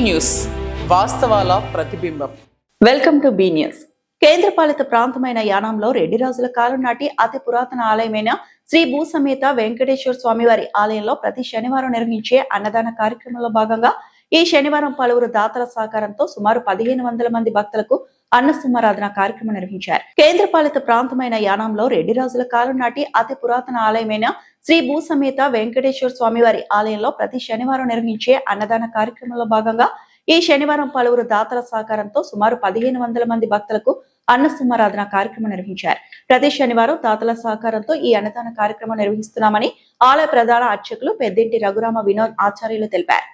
News వాస్తవాల ప్రతిబింబం. Welcome to be news. కేంద్రపాలిత ప్రాంతమైన యానాంలో రెడ్డి రాజుల కాలం నాటి అతి పురాతన ఆలయమైన శ్రీ భూసమేత వెంకటేశ్వర స్వామివారి ఆలయంలో ప్రతి శనివారం నిర్వహించే అన్నదాన కార్యక్రమంలో భాగంగా ఈ శనివారం పలువురు దాతల సహకారంతో సుమారు 1500 మంది భక్తులకు అన్నసమారాధన కార్యక్రమం నిర్వహించారు. కేంద్రపాలిత ప్రాంతమైన యానాంలో రెడ్డి రాజుల కాలం నాటి అతి పురాతన ఆలయమైన శ్రీ భూసమేత వెంకటేశ్వర స్వామివారి ఆలయంలో ప్రతి శనివారం నిర్వహించే అన్నదాన కార్యక్రమంలో భాగంగా ఈ శనివారం పలువురు దాతల సహకారంతో సుమారు 1500 మంది భక్తులకు అన్నసమారాధన కార్యక్రమం నిర్వహించారు. ప్రతి శనివారం దాతల సహకారంతో ఈ అన్నదాన కార్యక్రమం నిర్వహిస్తున్నామని ఆలయ ప్రధాన అర్చకులు పెద్దింటి రఘురామ వినోద్ ఆచార్యులు తెలిపారు.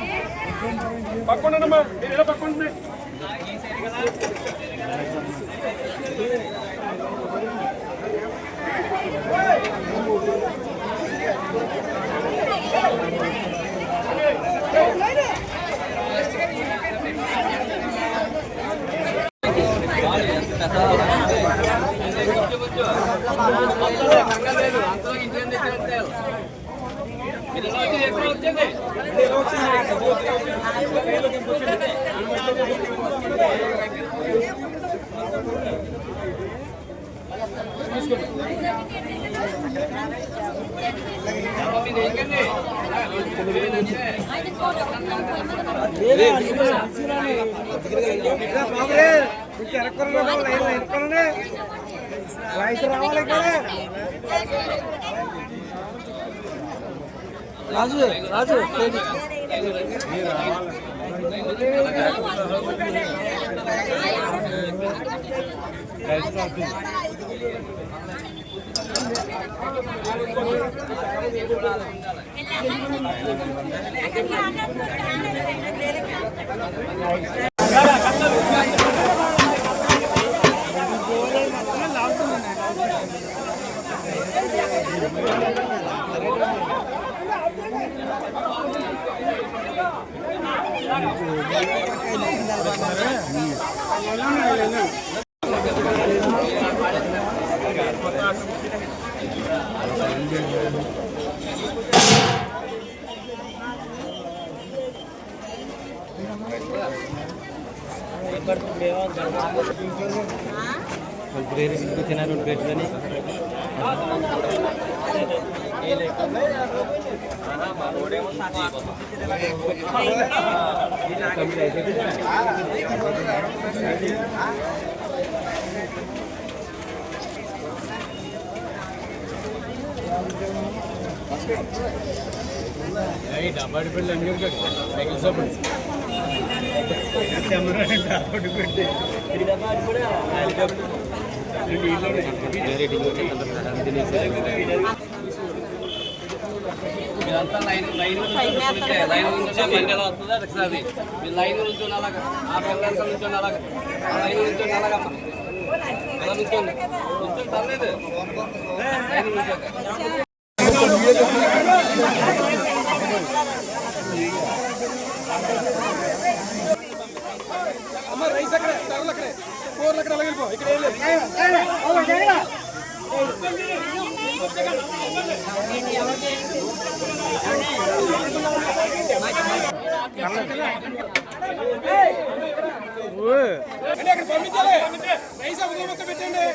రాజు రాజు డబ్బాడి పెళ్ళి అన్ని సైకిల్ సపోర్ట్ మీరంతా లైన్ నుంచే బండి ఎలా వస్తుందో ఒకసారి మీ లైన్ నుంచి అలాగా ఆ పిల్లల నుంచి అలాగా ఆ లైన్ నుంచి అలాగమ్మా ఎలా నుంచోండి కొంచెం పర్లేదు లైన్ నుంచోక అమ్మ రైస్ అక్కడే టవల్ అక్కడే కూరలు అక్కడ అలాగే వెళ్ళిపో ఇక్కడ అక్కడ పంపించాలి రైస్ ఉదయం మొక్క పెట్టండి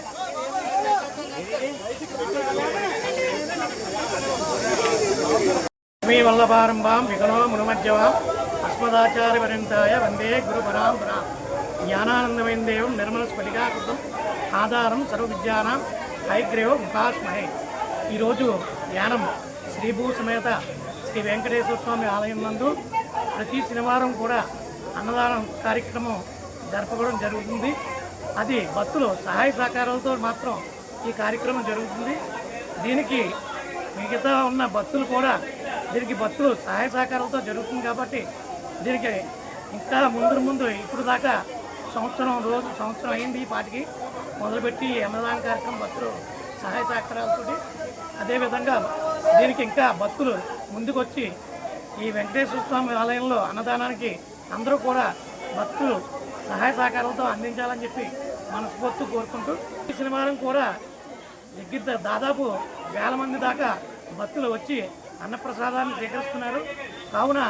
మీ వల్లభారంభాం విఘ్నో మునుమధ్యవాం అస్మదాచార్యపర్యంతాయ వందే గురు పరాంపరా జ్ఞానానందమైన దేవం నిర్మల స్ఫటికాకృతం ఆధారం సర్వవిద్యానాం హైగ్రీవ ముఖాస్మహే. ఈరోజు యానం శ్రీభూ సమేత శ్రీ వెంకటేశ్వర స్వామి ఆలయం నందు ప్రతి శనివారం కూడా అన్నదానం కార్యక్రమం జరపడం జరుగుతుంది. అది భక్తులు సహాయ సహకారాలతో మాత్రం ఈ కార్యక్రమం జరుగుతుంది. దీనికి మిగతా ఉన్న భక్తులు కూడా దీనికి భక్తులు సహాయ సహకారాలతో జరుగుతుంది కాబట్టి దీనికి ఇంకా ముందు ఇప్పుడు దాకా సంవత్సరం అయింది ఈ పాటికి మొదలుపెట్టి అన్నదాన కార్యక్రమం భక్తులు సహాయ సహకారాలతో. అదేవిధంగా దీనికి ఇంకా భక్తులు ముందుకొచ్చి ఈ వెంకటేశ్వర స్వామి ఆలయంలో అన్నదానానికి అందరూ కూడా భక్తులు సహాయ సహకారాలతో అందించాలని చెప్పి మనస్ఫూర్తి కోరుకుంటూ ఈ శనివారం కూడా దగ్గర దాదాపు 1000 మంది దాకా భక్తులు వచ్చి అన్నప్రసాదాన్ని స్వీకరిస్తున్నారు. కావున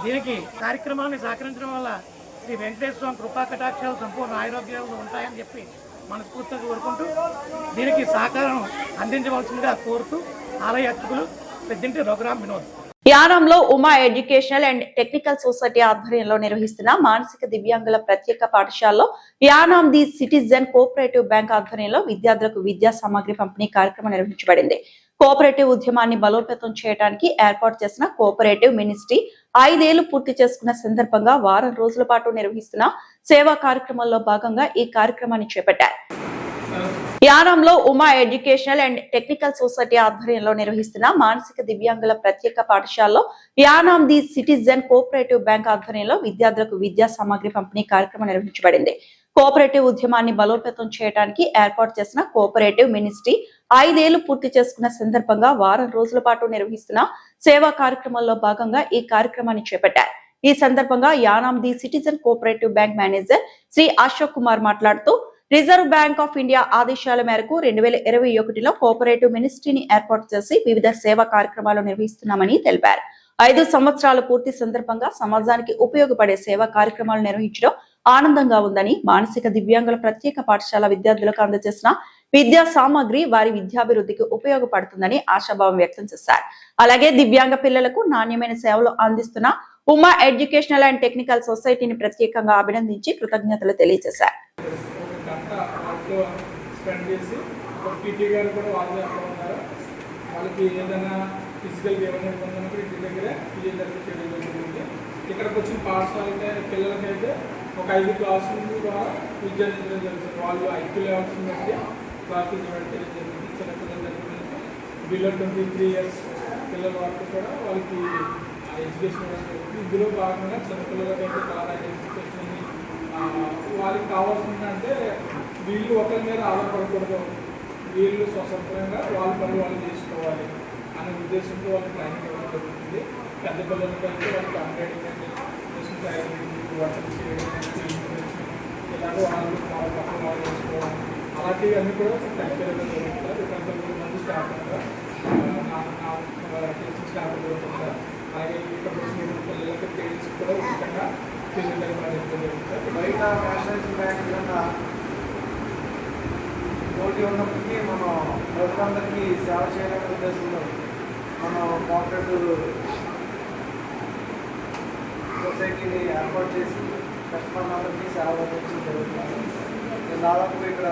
దీనికి కార్యక్రమాన్ని సహకరించడం వల్ల శ్రీ వెంకటేశ్వర స్వామి కృపా కటాక్షాలు సంపూర్ణ ఆరోగ్యాలు ఉంటాయని చెప్పి మనస్ఫూర్తిగా కోరుకుంటూ దీనికి సహకారం అందించవలసిందిగా కోరుతూ ఆలయ అర్చకులు పెద్దింటి రఘురామ్ వినోద్. యానంలో Uma educational and technical society ఆధ్వర్యంలో నిర్వహిస్తున్న మానసిక దివ్యాంగుల ప్రత్యేక పాఠశాలలో Yanam the citizen cooperative bank ఆధ్వర్యంలో విద్యార్థులకు విద్యా సామగ్రి పంపిణీ కార్యక్రమం నిర్వహించబడింది. కోఆపరేటివ్ ఉద్యమాన్ని బలోపేతం చేయడానికి ఏర్పాటు చేసిన కోఆపరేటివ్ మినిస్ట్రీ 5 ఏళ్లు పూర్తి చేసుకున్న సందర్భంగా వారం రోజుల పాటు నిర్వహిస్తున్న సేవా కార్యక్రమంలో భాగంగా ఈ కార్యక్రమాన్ని చేపట్టారు. యానంలో Uma educational and technical society ఆధ్వర్యంలో నిర్వహిస్తున్న మానసిక దివ్యాంగుల ప్రత్యేక పాఠశాలలో Yanam the citizen cooperative bank ఆధ్వర్యంలో విద్యార్థులకు విద్యా సామగ్రి పంపిణీ కార్యక్రమం నిర్వహించబడింది. కోఆపరేటివ్ ఉద్యమాన్ని బలోపేతం చేయడానికి ఏర్పాటు చేసిన కోఆపరేటివ్ మినిస్ట్రీ 5 ఏళ్లు పూర్తి చేసుకున్న సందర్భంగా వారం రోజుల పాటు నిర్వహిస్తున్న సేవా కార్యక్రమంలో భాగంగా ఈ కార్యక్రమాన్ని చేపట్టారు. ఈ సందర్భంగా Yanam the citizen cooperative bank manager Shri Ashok Kumar మాట్లాడుతూ రిజర్వ్ బ్యాంక్ ఆఫ్ ఇండియా ఆదేశాల మేరకు 2021లో కోఆపరేటివ్ మినిస్ట్రీని ఏర్పాటు చేసి వివిధ సేవా కార్యక్రమాలు నిర్వహిస్తున్నామని తెలిపారు. 5 సంవత్సరాల పూర్తి సందర్భంగా సమాజానికి ఉపయోగపడే సేవా కార్యక్రమాలు నిర్వహించడం ఆనందంగా ఉందని, మానసిక దివ్యాంగుల ప్రత్యేక పాఠశాల విద్యార్థులకు అందజేసిన విద్యా సామగ్రి వారి విద్యాభివృద్ధికి ఉపయోగపడుతుందని ఆశాభావం వ్యక్తం చేశారు. అలాగే దివ్యాంగ పిల్లలకు నాణ్యమైన సేవలు అందిస్తున్న ఉమా ఎడ్యుకేషనల్ అండ్ టెక్నికల్ సొసైటీని ప్రత్యేకంగా అభినందించి కృతజ్ఞతలు తెలియజేశారు. స్పెండ్ చేసి ఒక పీటీ గారు కూడా వాళ్ళు అక్కడ ఉన్నారు. వాళ్ళకి ఏదైనా ఫిజికల్గా ఏమైనా ఇబ్బంది ఉన్నప్పుడు ఇంటి దగ్గరే ఫిజియోథెరపీ చేయడం జరుగుతుంది. ఇక్కడికి వచ్చిన పాఠశాల పిల్లలకైతే ఒక 5 క్లాసుల ద్వారా విద్య అందించడం జరుగుతుంది. వాళ్ళు ఐక్యూ లెవెల్స్ బట్టి క్లాసులు డివైడ్ చేయడం జరుగుతుంది. చిన్నపిల్లల దగ్గర బిలో 23 ఇయర్స్ పిల్లల వరకు కూడా వాళ్ళకి ఎడ్యుకేషన్ ఇవ్వడం జరుగుతుంది. ఇందులో భాగంగా చిన్నపిల్లలకైతే చాలా ఎడ్యుకేషన్ వాళ్ళకి కావాల్సిందంటే వీళ్ళు ఒకరి మీద ఆధారపడకూడదు, వీళ్ళు స్వతంత్రంగా వాళ్ళ పని వాళ్ళు చేసుకోవాలి అనే ఉద్దేశంతో వాళ్ళకి ట్రైనింగ్ ఇవ్వడం జరుగుతుంది. పెద్ద పిల్లలకైతే వాళ్ళకి అంబేడ్కర్ వంటలు చేయడం, ఇలాగ వాళ్ళు పక్కన వాళ్ళు చేసుకోవడం అలాంటివి అన్నీ కూడా టైం జరుగుతారు. కొంతమంది మంది స్టాఫ్ టీచింగ్ స్టాఫ్ జరుగుతుంటారు. అలాగే ఇక్కడ వచ్చిన పిల్లలకి పేరెంట్స్ కూడా ఉచితంగా బయట నేషనల్ బ్యాంక్ కన్నా పోటీ ఉన్నప్పటికీ మనం ప్రజలందరికీ సేవ చేయాలనే ఉద్దేశంలో మనం కోఆపరేటివ్ సొసైటీని ఏర్పాటు చేసి కస్టమర్లందరికీ సేవ అందించడం జరుగుతుంది. నేను దాదాపు ఇక్కడ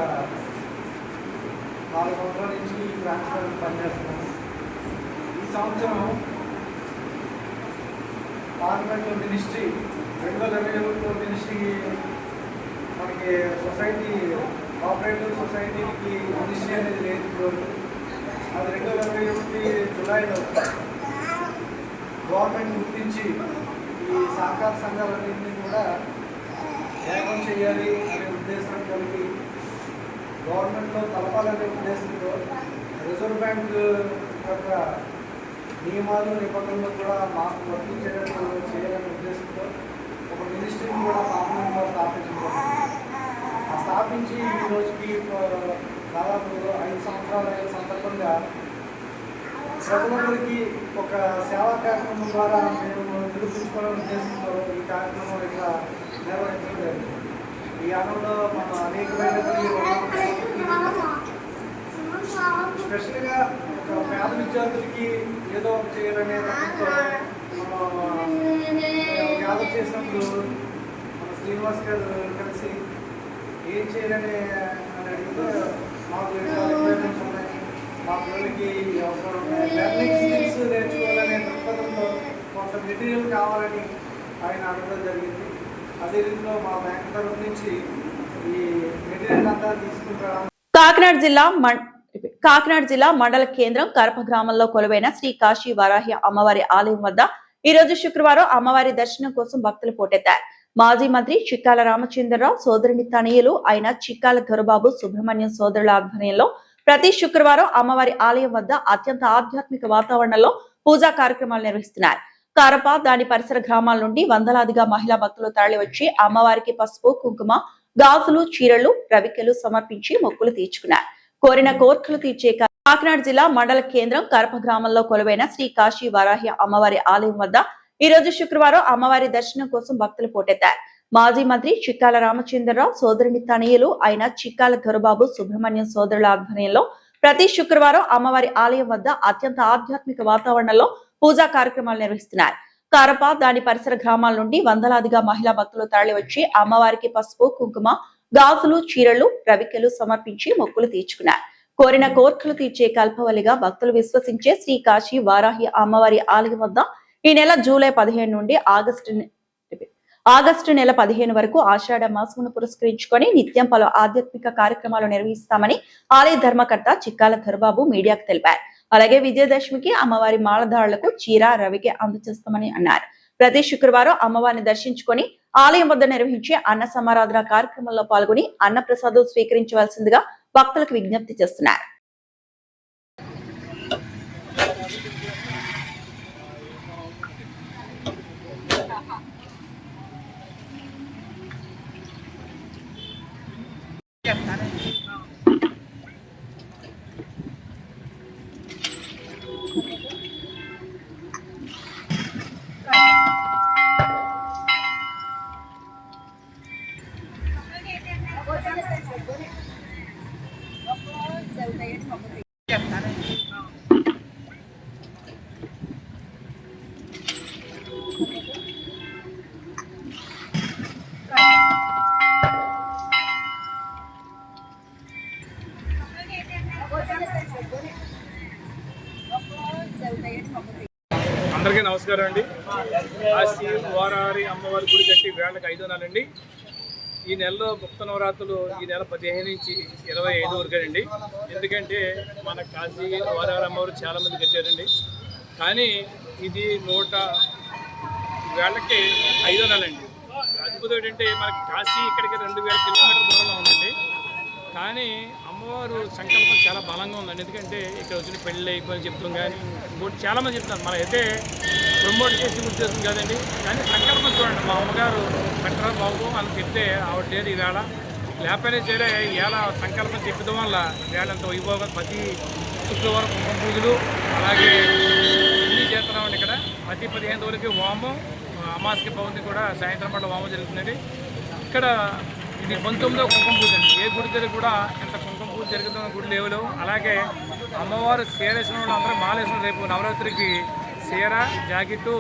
4 సంవత్సరాల నుంచి ఈ బ్రాంచ్లో పనిచేస్తున్నాను. ఈ సంవత్సరం పార్లమెంట్లో మినిస్ట్రీ 2021 మినిస్ట్రీ మనకి సొసైటీ కోఆపరేటివ్ సొసైటీకి మినిస్ట్రీ అనేది లేదు. అది 2021 జూలైలో గవర్నమెంట్ గుర్తించి ఈ సహకార సంఘాలన్నింటినీ కూడా ఏకం చేయాలి అనే ఉద్దేశం కలిగి గవర్నమెంట్లో కలపాలనే ఉద్దేశంతో రిజర్వ్ బ్యాంక్ యొక్క నియమాలు నిబంధనలు కూడా మాకు వర్తించేటట్టు చేయాలనే ఉద్దేశంతో ఒక మినిస్ట్రీని కూడా పార్లమెంట్లో స్థాపించి ఈ రోజుకి దాదాపు 5 సంవత్సరాల సందర్భంగా ప్రజలందరికీ ఒక సేవా కార్యక్రమం ద్వారా మేము నిరూపించుకోవాలనే ఉద్దేశంతో ఈ కార్యక్రమం ఇట్లా నిర్వహించడం జరిగింది. ఈ ఆనంలో మనం అనేకమైనటువంటి స్పెషల్గా ఒక పేద విద్యార్థులకి ఏదో ఒకటి చేయాలనే తప్పంతో మనం గ్యాదర్ చేసినప్పుడు మన శ్రీనివాస్ గారు కలిసి ఏం చేయాలని అడిగితే మాకు రిక్వైర్మెంట్స్ ఉన్నాయి, మా పిల్లలకి అవసరం ఉన్నాయి, లెర్నింగ్ స్కిల్స్ నేర్చుకోవాలనే దృక్పథంతో కొంత మెటీరియల్ కావాలని ఆయన అడగడం జరిగింది. అదే రీతిలో మా బ్యాంక్ తరఫు నుంచి ఈ మెటీరియల్ అంతా తీసుకుంటాం. కాకినాడ జిల్లా మండల కేంద్రం కరప గ్రామంలో కొలువైన శ్రీ కాశీ వరాహి అమ్మవారి ఆలయం వద్ద ఈ రోజు శుక్రవారం అమ్మవారి దర్శనం కోసం భక్తులు పోటెత్తారు. మాజీ మంత్రి చిక్కాల రామచంద్రరావు సోదరుని తనయులు అయిన చిక్కాల దొరబాబు సుబ్రహ్మణ్యం సోదరుల ఆధ్వర్యంలో ప్రతి శుక్రవారం అమ్మవారి ఆలయం వద్ద అత్యంత ఆధ్యాత్మిక వాతావరణంలో పూజా కార్యక్రమాలు నిర్వహిస్తున్నారు. కరప దాని పరిసర గ్రామాల నుండి వందలాదిగా మహిళా భక్తులు తరలివచ్చి అమ్మవారికి పసుపు, కుంకుమ, గాజులు, చీరలు, రవికెలు సమర్పించి మొక్కులు తీర్చుకున్నారు. కోరిన కోర్కెలు తీర్చే కాకినాడ జిల్లా మండల కేంద్రం కరప గ్రామంలో కొలువైన శ్రీ కాశీ వరాహి అమ్మవారి ఆలయం వద్ద ఈ రోజు శుక్రవారం అమ్మవారి దర్శనం కోసం భక్తులు పోటెత్తారు. మాజీ మంత్రి చిక్కాల రామచంద్రరావు సోదరుని తనయులు అయిన చిక్కాల దొరబాబు సుబ్రహ్మణ్యం సోదరుల ఆధ్వర్యంలో ప్రతి శుక్రవారం అమ్మవారి ఆలయం వద్ద అత్యంత ఆధ్యాత్మిక వాతావరణంలో పూజా కార్యక్రమాలు నిర్వహిస్తున్నారు. కరప దాని పరిసర గ్రామాల నుండి వందలాదిగా మహిళా భక్తులు తరలివచ్చి అమ్మవారికి పసుపు, కుంకుమ, గాజులు, చీరలు, రవికెలు సమర్పించి మొక్కులు తీర్చుకున్నారు. కోరిన కోర్కెలు తీర్చే కల్పవల్లిగా భక్తులు విశ్వసించే శ్రీ కాశీ వారాహి అమ్మవారి ఆలయం వద్ద ఈ నెల జూలై 15 నుండి ఆగస్టు నెల 15 వరకు ఆషాఢ మాసమును పురస్కరించుకొని నిత్యం పలు ఆధ్యాత్మిక కార్యక్రమాలు నిర్వహిస్తామని ఆలయ ధర్మకర్త చిక్కాల దొరబాబు మీడియాకు తెలిపారు. అలాగే విజయదశమికి అమ్మవారి మాలధారులకు చీర, రవికి అందజేస్తామని అన్నారు. ప్రతి శుక్రవారం అమ్మవారిని దర్శించుకొని ఆలయం వద్ద నిర్వహించే అన్న సమారాధన కార్యక్రమంలో పాల్గొని అన్న ప్రసాదం స్వీకరించవలసిందిగా భక్తులకు విజ్ఞప్తి చేస్తున్నారు. అందరికీ నమస్కారం అండి. కాశీ వారాహి అమ్మవారి గుడి కట్టి వేళకి 5 నెలండి. ఈ నెలలో గుప్త నవరాత్రులు ఈ నెల 15 నుంచి 25 వరకేనండి. ఎందుకంటే మన కాశీ వారాహి అమ్మవారు చాలామంది కట్టారండి. కానీ ఇది 100 వేళకి 5 నెలండి. అద్భుతం ఏంటంటే మనకి కాశీ ఇక్కడికి 2000 కిలోమీటర్ల దూరంలో ఉందండి. కానీ అమ్మవారు సంకల్పం చాలా బలంగా ఉందండి. ఎందుకంటే ఇక్కడ వచ్చిన పెళ్ళి అయిపోయి చెప్తాం, కానీ ఇంకోటి చాలామంది చెప్తారు. మన అయితే ప్రమోట్ చేసి ఉద్దేశం కాదండి, కానీ సంకల్పం చూడండి. మా అమ్మగారు పెట్టరా బాబు అని చెప్తే ఆవిడ లేదు ఈవేళ, లేకపోయినా సరే ఇలా సంకల్పం చెప్పడం వల్ల వేళ ఎంతో వైభోగం. ప్రతి శుక్రవారం కుంకుమ పూజలు అలాగే అన్నీ చేస్తున్నామండి. ఇక్కడ ప్రతి 15 వరకు హోమం, అమావాస్య పౌర్ణమి కూడా సాయంత్రం పూట హోమం జరుగుతుందండి. ఇక్కడ ఇది 19వ కుంకుమ పూజ అండి. ఏ గుడి దగ్గర కూడా ఇంత కుంకుమ పూజ జరుగుతున్న గుడి లేవులు. అలాగే అమ్మవారు చీర వేసిన వాళ్ళు అందరూ మాల వేసిన రేపు నవరాత్రికి చీర, జాకెట్టు,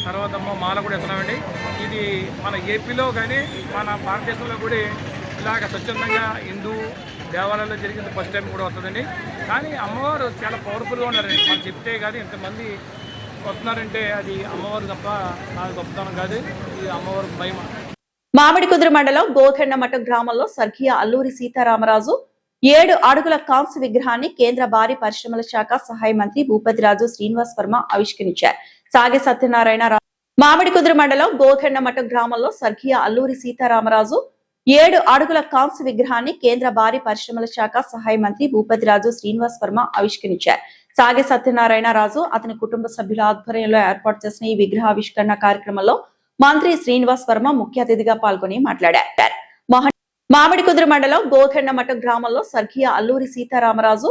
తర్వాత మాల కూడా వేస్తున్నామండి. ఇది మన ఏపీలో కానీ మన భారతదేశంలో కూడా ఇలాగ స్వచ్ఛందంగా హిందూ దేవాలయాల్లో జరిగింది ఫస్ట్ టైం కూడా వస్తుందండి. కానీ అమ్మవారు చాలా పవర్ఫుల్గా ఉన్నారండి. మనం చెప్తే కానీ ఇంతమంది వస్తున్నారంటే అది అమ్మవారు తప్ప నాకు గొప్పతనం కాదు, ఇది అమ్మవారు భయం. మామిడికుదురు మండలం గోధెండమఠం గ్రామంలో స్వర్గీయ అల్లూరి సీతారామరాజు 7 అడుగుల కాంస్య విగ్రహాన్ని కేంద్ర భారీ పరిశ్రమల శాఖ సహాయ మంత్రి భూపతిరాజు శ్రీనివాస్ వర్మ ఆవిష్కరించారు. సాగే సత్యనారాయణ మామిడికుదురు మండలం గోధెండమఠం గ్రామంలో స్వర్గీయ అల్లూరి సీతారామరాజు 7 అడుగుల కాంస్య విగ్రహాన్ని కేంద్ర భారీ పరిశ్రమల శాఖ సహాయ మంత్రి భూపతిరాజు శ్రీనివాస్ వర్మ ఆవిష్కరించారు. సాగే సత్యనారాయణ రాజు అతని కుటుంబ సభ్యుల ఆధ్వర్యంలో ఏర్పాటు చేసిన ఈ విగ్రహావిష్కరణ కార్యక్రమంలో మంత్రి శ్రీనివాస్ వర్మ ముఖ్య అతిథిగా పాల్గొని మాట్లాడారు. మామిడికుదురు మండలం గోధెండమఠం గ్రామంలో స్వర్గీయ అల్లూరి సీతారామరాజు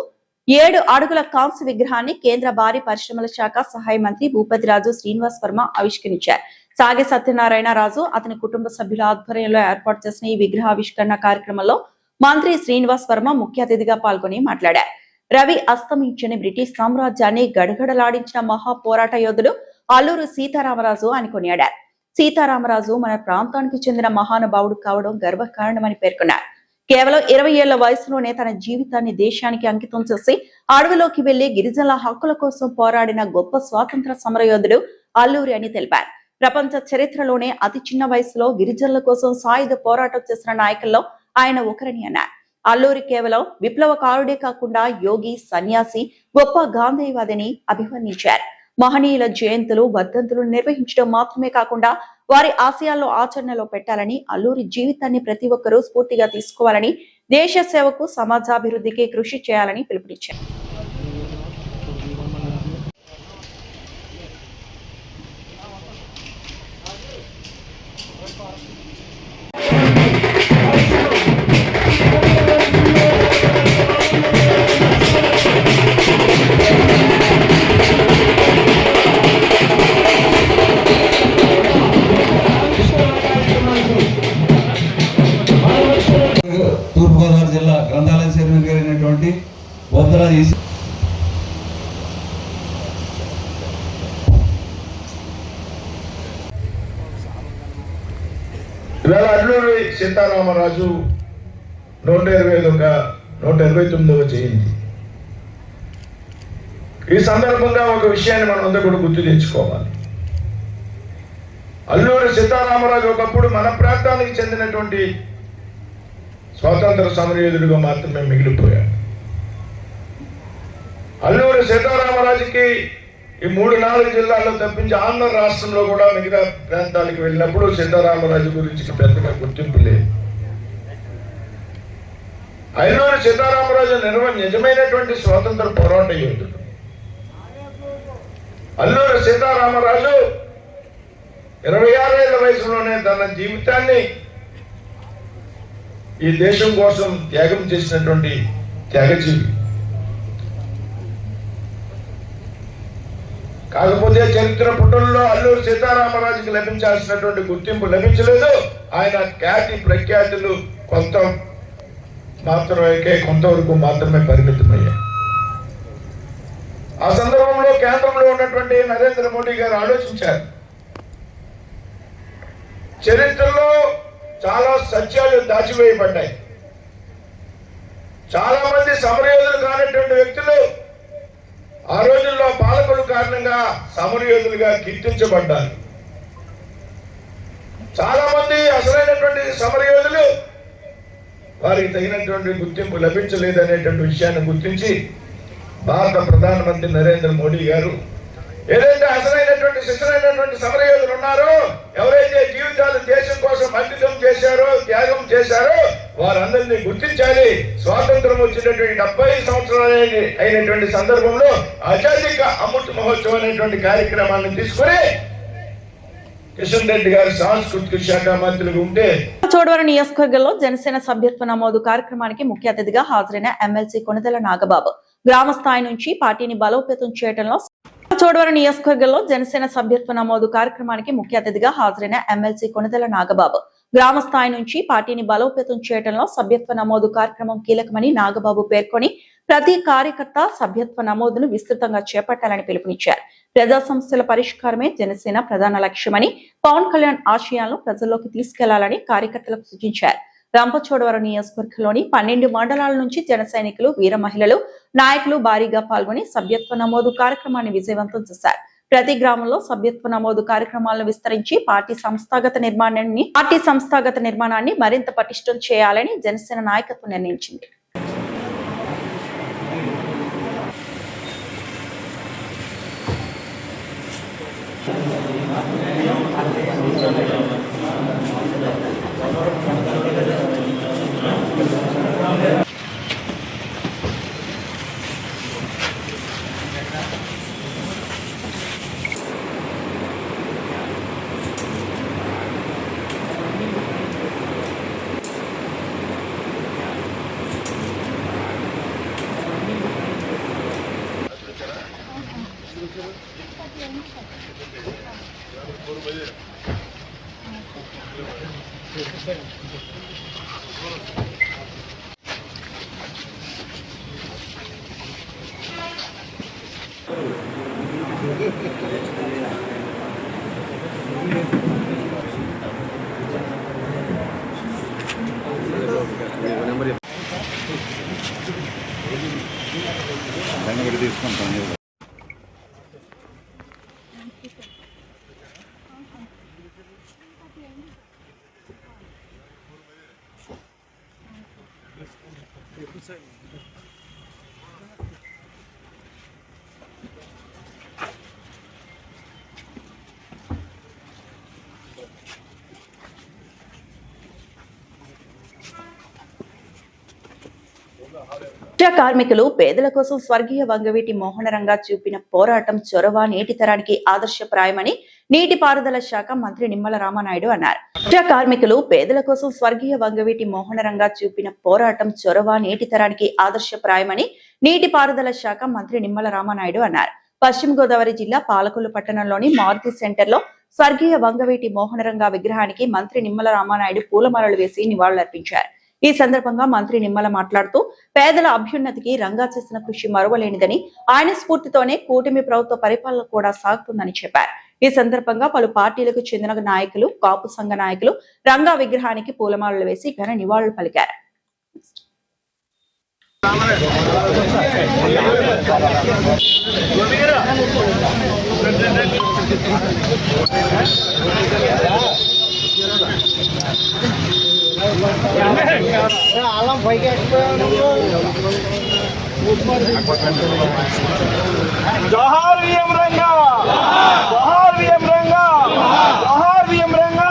7 అడుగుల కాంస్య విగ్రహాన్ని కేంద్ర భారీ పరిశ్రమల శాఖ సహాయ మంత్రి భూపతిరాజు శ్రీనివాస్ వర్మ ఆవిష్కరించారు. సాగే సత్యనారాయణ రాజు అతని కుటుంబ సభ్యుల ఆధ్వర్యంలో ఏర్పాటు చేసిన ఈ విగ్రహావిష్కరణ కార్యక్రమంలో మంత్రి శ్రీనివాస్ వర్మ ముఖ్య అతిథిగా పాల్గొని మాట్లాడారు. రవి అస్తమించని బ్రిటిష్ సామ్రాజ్యాన్ని గడగడలాడించిన మహా పోరాట యోధుడు అల్లూరి సీతారామరాజు అని కొనియాడారు. సీతారామరాజు మన ప్రాంతానికి చెందిన మహానుభావుడు కావడం గర్వకారణమని పేర్కొన్నారు. కేవలం 20 ఏళ్ల వయసులోనే తన జీవితాన్ని దేశానికి అంకితం చేసి అడవిలోకి వెళ్లి గిరిజనుల హక్కుల కోసం పోరాడిన గొప్ప స్వాతంత్ర సమరయోధుడు అల్లూరి అని తెలిపారు. ప్రపంచ చరిత్రలోనే అతి చిన్న వయసులో గిరిజనుల కోసం సాయుధ పోరాటం చేసిన నాయకుల్లో ఆయన ఒకరని అన్నారు. అల్లూరి కేవలం విప్లవకారుడే కాకుండా యోగి, సన్యాసి, గొప్ప గాంధీవాదిని అభివర్ణించారు. మహనీయుల జయంతులు, వర్ధంతులు నిర్వహించడం మాత్రమే కాకుండా వారి ఆశయాల్లో ఆచరణలో పెట్టాలని, అల్లూరి జీవితాన్ని ప్రతి ఒక్కరూ స్ఫూర్తిగా తీసుకోవాలని, దేశ సేవకు, సమాజాభివృద్ధికి కృషి చేయాలని పిలుపునిచ్చారు. తూర్పుగోదావరి జిల్లా గ్రంథాలయ చైర్మన్ గారైనటువంటి బొద్దరాజు ఇవాళ అల్లూరి సీతారామరాజు 129వ జయంతి. ఈ సందర్భంగా ఒక విషయాన్ని మనం అందరూ కూడా గుర్తు తెచ్చుకోవాలి. అల్లూరి సీతారామరాజు ఒకప్పుడు మన ప్రాంతానికి చెందినటువంటి స్వాతంత్ర సమరయోధుడిగా మాత్రమే మిగిలిపోయాడు. అల్లూరి సీతారామరాజుకి ఈ 3-4 జిల్లాల్లో తప్పించి ఆంధ్ర రాష్ట్రంలో కూడా మిగతా ప్రాంతాలకు వెళ్ళినప్పుడు సీతారామరాజు గురించి పెద్దగా గుర్తింపు లేదు. అల్లూరి సీతారామరాజు నిజమైనటువంటి స్వాతంత్ర పోరాట యోధుడు. అల్లూరి సీతారామరాజు 26 ఏళ్ల వయసులోనే తన జీవితాన్ని ఈ దేశం కోసం త్యాగం చేసినటువంటి త్యాగజీవి. కాకపోతే చరిత్ర పుటల్లో అల్లూరి సీతారామరాజుకి లభించాల్సినటువంటి గుర్తింపు లభించలేదు. ఆయన ఖ్యాతి ప్రఖ్యాతులు కొంతవరకు మాత్రమే పరిమితమయ్యాయి. ఆ సందర్భంలో కేంద్రంలో ఉన్నటువంటి నరేంద్ర మోడీ గారు ఆలోచించారు, చరిత్రలో చాలా సత్యాలు దాచివేయబడ్డాయి. చాలా మంది సమరయోధులు కానటువంటి వ్యక్తులు ఆ రోజుల్లో పాలకుల కారణంగా సమరయోధులుగా కీర్తించబడ్డారు. చాలా మంది అసలైనటువంటి సమరయోధులు వారికి తగినటువంటి గుర్తింపు లభించలేదనేటువంటి విషయాన్ని గుర్తించి భారత ప్రధానమంత్రి నరేంద్ర మోడీ గారు ఏదైతే అసలైనటువంటి శిశులైనటువంటి సమరయోధులు ఉన్నారో, ఎవరైతే జీవితాలు దేశం కోసం అంకితం చేశారో, త్యాగం చేశారో వారందరినీ గుర్తించాలి. స్వాతంత్రం వచ్చినటువంటి 70 సంవత్సరాలు అయినటువంటి సందర్భంలో ఆజాదీ కా అమృత్ మహోత్సవం అనేటువంటి కార్యక్రమాన్ని తీసుకుని కిషన్ రెడ్డి గారు సాంస్కృతిక శాఖ మంత్రులుగా ఉంటే చోడవరం నియోజకవర్గంలో జనసేన సభ్యత్వ నమోదు కార్యక్రమానికి ముఖ్య అతిథిగా హాజరైన ఎమ్మెల్సీ కొణిదెల నాగబాబు గ్రామ స్థాయి నుంచి పార్టీని బలోపేతం చేయడంలో చోడవరం నియోజకవర్గంలో జనసేన సభ్యత్వ నమోదు కార్యక్రమానికి ముఖ్య అతిథిగా హాజరైన ఎమ్మెల్సీ కొణిదెల నాగబాబు గ్రామ స్థాయి నుంచి పార్టీని బలోపేతం చేయడంలో సభ్యత్వ నమోదు కార్యక్రమం కీలకమని నాగబాబు పేర్కొని ప్రతి కార్యకర్త సభ్యత్వ నమోదును విస్తృతంగా చేపట్టాలని పిలుపునిచ్చారు. ప్రజా సమస్యల పరిష్కారమే జనసేన ప్రధాన లక్ష్యమని, పవన్ కళ్యాణ్ ఆశయాలను ప్రజల్లోకి తీసుకెళ్లాలని కార్యకర్తలకు సూచించారు. రంపచోడవరం నియోజకవర్గంలోని 12 మండలాల నుంచి జన సైనికులు, వీర మహిళలు, నాయకులు భారీగా పాల్గొని సభ్యత్వ నమోదు కార్యక్రమాన్ని విజయవంతం చేశారు. ప్రతి గ్రామంలో సభ్యత్వ నమోదు కార్యక్రమాలను విస్తరించి పార్టీ సంస్థాగత నిర్మాణాన్ని మరింత పటిష్టం చేయాలని జనసేన నాయకత్వం నిర్ణయించింది. కార్మికులు పేదల కోసం స్వర్గీయ వంగవీటి మోహనరంగా చూపిన పోరాటం, చొరవ నేటి తరానికి ఆదర్శప్రాయమని నీటిపారుదల శాఖ మంత్రి నిమ్మల రామానాయుడు అన్నారు. కార్మికులు పేదల కోసం స్వర్గీయ వంగవీటి మోహనరంగా చూపిన పోరాటం, చొరవ నేటి తరానికి ఆదర్శప్రాయమని నీటిపారుదల శాఖ మంత్రి నిమ్మల రామానాయుడు అన్నారు. పశ్చిమ గోదావరి జిల్లా పాలకొల్లు పట్టణంలోని మారుతి సెంటర్ లో స్వర్గీయ వంగవీటి మోహనరంగా విగ్రహానికి మంత్రి నిమ్మల రామానాయుడు పూలమాలలు వేసి నివాళులర్పించారు. ఈ సందర్భంగా మంత్రి నిమ్మల మాట్లాడుతూ పేదల అభ్యున్నతికి రంగా చేసిన కృషి మరువలేనిదని, ఆయన స్ఫూర్తితోనే కూటమి ప్రభుత్వ పరిపాలన కూడా సాగుతుందని చెప్పారు. ఈ సందర్భంగా పలు పార్టీలకు చెందిన నాయకులు, కాపు సంఘ నాయకులు రంగా విగ్రహానికి పూలమాలలు వేసి ఘన నివాళులు పలికారు. జోహార్ విఎం రంగా, జోహార్ విఎం రంగా, జోహార్ విఎం రంగా.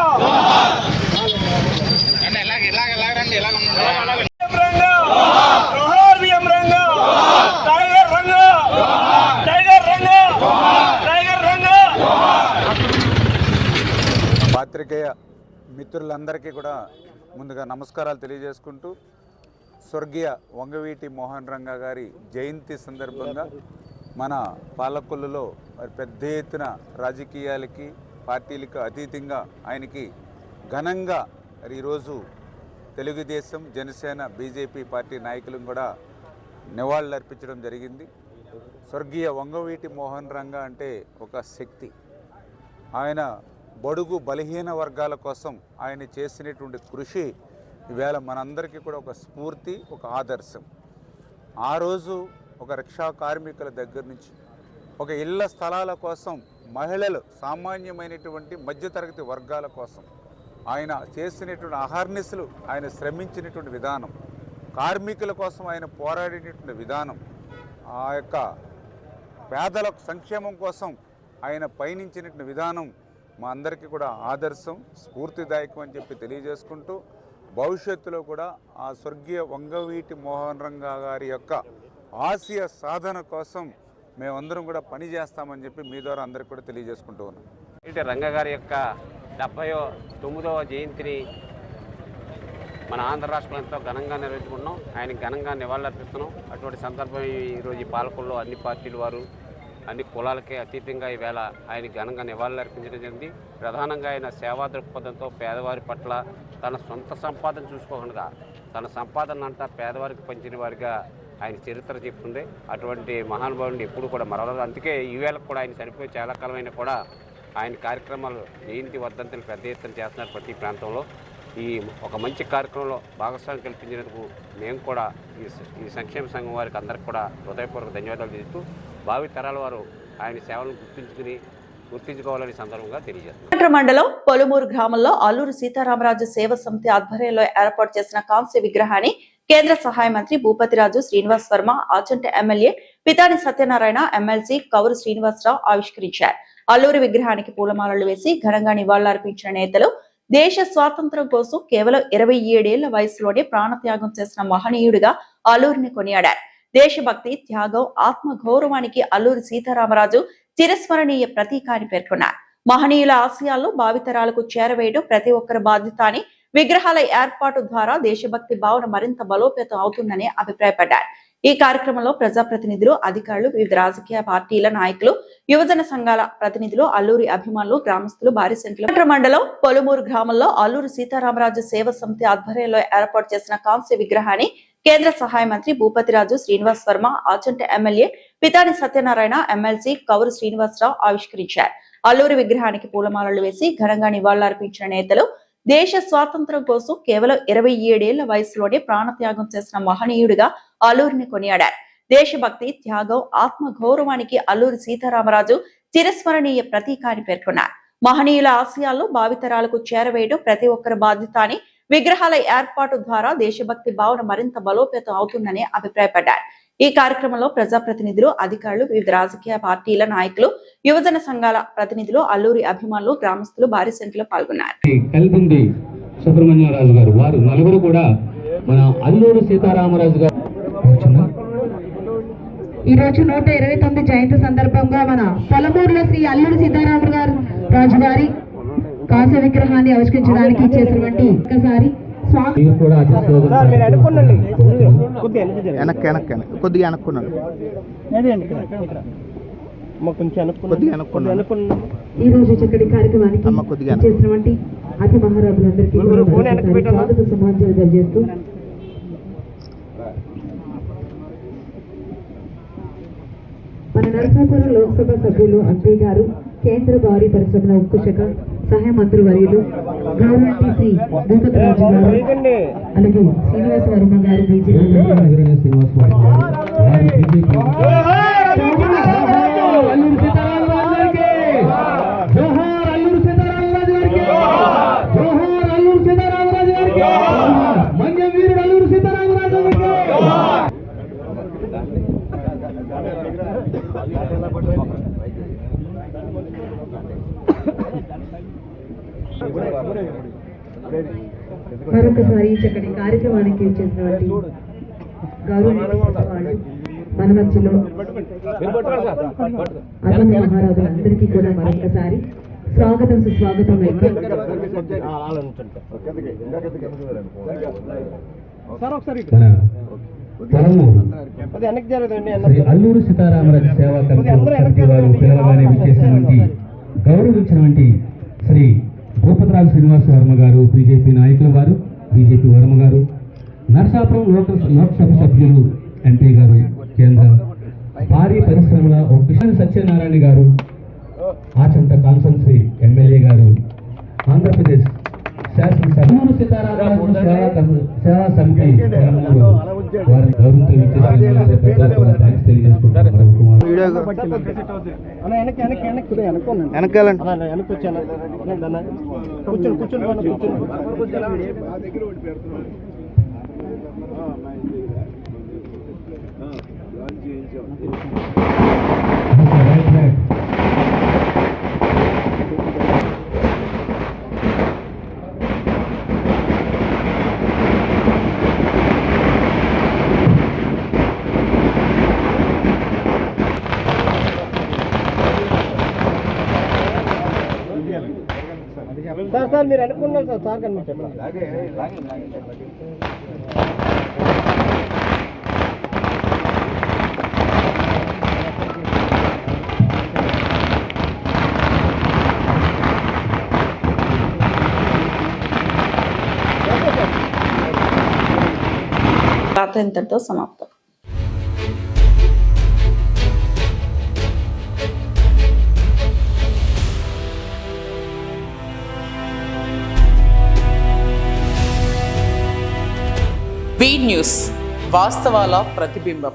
జోహార్ VM Ranga, tiger Ranga, tiger Ranga, tiger Ranga. పాత్రికేయ మిత్రులందరికీ కూడా ముందుగా నమస్కారాలు తెలియజేసుకుంటూ, స్వర్గీయ వంగవీటి మోహన్ రంగా గారి జయంతి సందర్భంగా మన పాలకొల్లులో పెద్ద ఎత్తున రాజకీయాలకి, పార్టీలకు అతీతంగా ఆయనకి ఘనంగా ఈరోజు తెలుగుదేశం, జనసేన, బీజేపీ పార్టీ నాయకులను కూడా నివాళులు అర్పించడం జరిగింది. స్వర్గీయ వంగవీటి మోహన్ రంగా అంటే ఒక శక్తి. ఆయన బడుగు బలహీన వర్గాల కోసం ఆయన చేసినటువంటి కృషి ఈవేళ మనందరికీ కూడా ఒక స్ఫూర్తి, ఒక ఆదర్శం. ఆ రోజు ఒక రిక్షా కార్మికుల దగ్గర నుంచి ఒక ఇళ్ల స్థలాల కోసం, మహిళలు, సామాన్యమైనటువంటి మధ్యతరగతి వర్గాల కోసం ఆయన చేసినటువంటి అహర్నిశలు, ఆయన శ్రమించినటువంటి విధానం, కార్మికుల కోసం ఆయన పోరాడినటువంటి విధానం, ఆ యొక్క పేదల సంక్షేమం కోసం ఆయన పయనించినటువంటి విధానం మా అందరికీ కూడా ఆదర్శం, స్ఫూర్తిదాయకం అని చెప్పి తెలియజేసుకుంటూ, భవిష్యత్తులో కూడా ఆ స్వర్గీయ వంగవీటి మోహన్ రంగా గారి యొక్క ఆశయ సాధన కోసం మేమందరం కూడా పనిచేస్తామని చెప్పి మీ ద్వారా అందరికీ కూడా తెలియజేసుకుంటూ ఉన్నాం. రంగా గారి యొక్క 79వ జయంతిని మన ఆంధ్ర రాష్ట్రంలో ఘనంగా నిర్వహించుకుంటున్నాం. ఆయనకి ఘనంగా నివాళులర్పిస్తున్నాం. అటువంటి సందర్భం ఈరోజు ఈ పాలకుల్లో అన్ని పార్టీల వారు, అన్ని కులాలకే అతీతంగా ఈవేళ ఆయన ఘనంగా నివాళులు అర్పించడం జరిగింది. ప్రధానంగా ఆయన సేవా దృక్పథంతో పేదవారి పట్ల తన సొంత సంపాదన చూసుకోకుండా తన సంపాదన అంతా పేదవారికి పంచిన వారిగా ఆయన చరిత్ర చెప్తుంది. అటువంటి మహానుభావుడిని ఎప్పుడు కూడా మరవలేదు. అందుకే ఈవేళకు కూడా ఆయన చనిపోయి చాలా కాలమైన కూడా ఆయన కార్యక్రమాలు, జయంతి వర్ధంతులు పెద్ద ఎత్తున చేస్తున్నారు ప్రతి ప్రాంతంలో. ఈ ఒక మంచి కార్యక్రమంలో భాగస్వామ్యం కల్పించినందుకు మేము కూడా ఈ సంక్షేమ సంఘం వారికి అందరికీ కూడా హృదయపూర్వక ధన్యవాదాలు చేస్తూ, భావి తరాల వారు ఆయన సేవలను గుర్తించుకోవాలని సందర్భంగా తెలియజేస్తున్నారు. మండలం పొలుమూరు గ్రామంలో అల్లూరి సీతారామరాజు సేవ సమితి ఆధ్వర్యంలో ఏర్పాటు చేసిన కాంస్య విగ్రహాన్ని కేంద్ర సహాయ మంత్రి భూపతిరాజు శ్రీనివాస్ వర్మ, ఆచంట ఎమ్మెల్యే పితాని సత్యనారాయణ, ఎమ్మెల్సీ కౌరు శ్రీనివాసరావు ఆవిష్కరించారు. అల్లూరి విగ్రహానికి పూలమాలలు వేసి ఘనంగా నివాళులర్పించిన నేతలు దేశ స్వాతంత్ర్యం కోసం కేవలం 27 ఏళ్ల వయసులోనే ప్రాణత్యాగం చేసిన మహనీయుడిగా అల్లూరిని కొనియాడారు. దేశభక్తి, త్యాగం, ఆత్మ గౌరవానికి అల్లూరి సీతారామరాజు చిరస్మరణీయ ప్రతీక అని పేర్కొన్నారు. మహనీయుల ఆశయాలను భావితరాలకు చేరవేయడం ప్రతి ఒక్కరి బాధ్యత అని, విగ్రహాల ఏర్పాటు ద్వారా దేశభక్తి భావన మరింత బలోపేతం అవుతుందని అభిప్రాయపడ్డారు. ఈ కార్యక్రమంలో ప్రజాప్రతినిధులు, అధికారులు, వివిధ రాజకీయ పార్టీల నాయకులు, యువజన సంఘాల ప్రతినిధులు, అల్లూరి అభిమానులు, గ్రామస్తులు భారీ సంఖ్యలో మండలం పొలుమూరు గ్రామంలో అల్లూరి సీతారామరాజు సేవ సమితి ఆధ్వర్యంలో ఏర్పాటు చేసిన కాంస్య విగ్రహాన్ని కేంద్ర సహాయ మంత్రి భూపతిరాజు శ్రీనివాస్ వర్మ, ఆచంట ఎమ్మెల్యే పితాని సత్యనారాయణ, ఎమ్మెల్సీ కౌరు శ్రీనివాసరావు ఆవిష్కరించారు. అల్లూరి విగ్రహానికి పూలమాలలు వేసి ఘనంగా నివాళులర్పించిన నేతలు దేశ స్వాతంత్ర్యం కోసం కేవలం 27 ఏళ్ల వయసులోనే ప్రాణత్యాగం చేసిన మహనీయుడిగా అల్లూరిని కొనియాడారు. దేశభక్తి, త్యాగం, ఆత్మ గౌరవానికి అల్లూరి సీతారామరాజు చిరస్మరణీయ ప్రతీక అని పేర్కొన్నారు. మహనీయుల ఆశయాలను భావితరాలకు చేరవేయడం ప్రతి ఒక్కరి బాధ్యత అని, విగ్రహాల ఏర్పాటు ద్వారా దేశభక్తి భావన మరింత బలోపేతం అవుతుందని అభిప్రాయపడ్డారు. ఈ కార్యక్రమంలో ప్రజాప్రతినిధులు, అధికారులు, వివిధ రాజకీయ పార్టీల నాయకులు, యువజన సంఘాల ప్రతినిధులు, అల్లూరి అభిమానులు, గ్రామస్తులు భారీ సంఖ్యలో పాల్గొన్నారు. కల్పింది సుబ్రహ్మణ్యరాజు గారు, వారు నలుగురు కూడా మన అల్లూరి సీతారామరాజు గారు ఈ రోజు 129 జయంతి సందర్భంగా మన పొలమూరులో శ్రీ అల్లూరి సీతారామరాజు గారి కాంస్య విగ్రహాన్ని ఆవిష్కరించడానికి చేసినటువంటి ఒకసారి ఈ రోజు చక్కటి కార్యక్రమానికి చేసినటువంటి అతి మహారాజులందరికీ స్వాగత సమాచారం తెలియజేస్తూ నరసాపురం లోక్సభ సభ్యులు అంబే గారు, కేంద్ర భారీ పరిశ్రమల ఉక్కు శాఖ సహాయ మంత్రి వర్యులు గౌరవంటి శ్రీ భూపతిరాజు గారు, అలాగే శ్రీనివాస వర్మ గారు బీజేపీ మరొకసారి చక్కటి కార్యక్రమానికి చేసినటువంటి గౌరవనీయులు మన మధ్యలో అతని మహారాజులందరికీ కూడా మరొకసారి స్వాగతం సుస్వాగతం. అల్లూరు సీతారామరాజు సేవా కమిటీ వారు పిలవగానే విచ్చేసినటువంటి గౌరవించినటువంటి శ్రీ భూపతిరాజు శ్రీనివాస వర్మ గారు, బీజేపీ నాయకుల వారు, బీజేపీ వర్మ గారు, నర్సాపురం లోక్సభ సభ్యులు ఎంపీ గారు, కేంద్ర భారీ పరిశ్రమల కిషన్ సత్యనారాయణ గారు, ఆచంట కాన్సెన్సీ ఎమ్మెల్యే గారు, ఆంధ్రప్రదేశ్ శాసనసభ అల్లూరు సీతారామరాజు సేవా సమితి వారి గౌరవంతో సార్ మీరు అనుకున్నారు సార్ కనిపించారు. వార్త ఇంతటితో సమాప్తం. బీ న్యూస్, వాస్తవాల ప్రతిబింబం.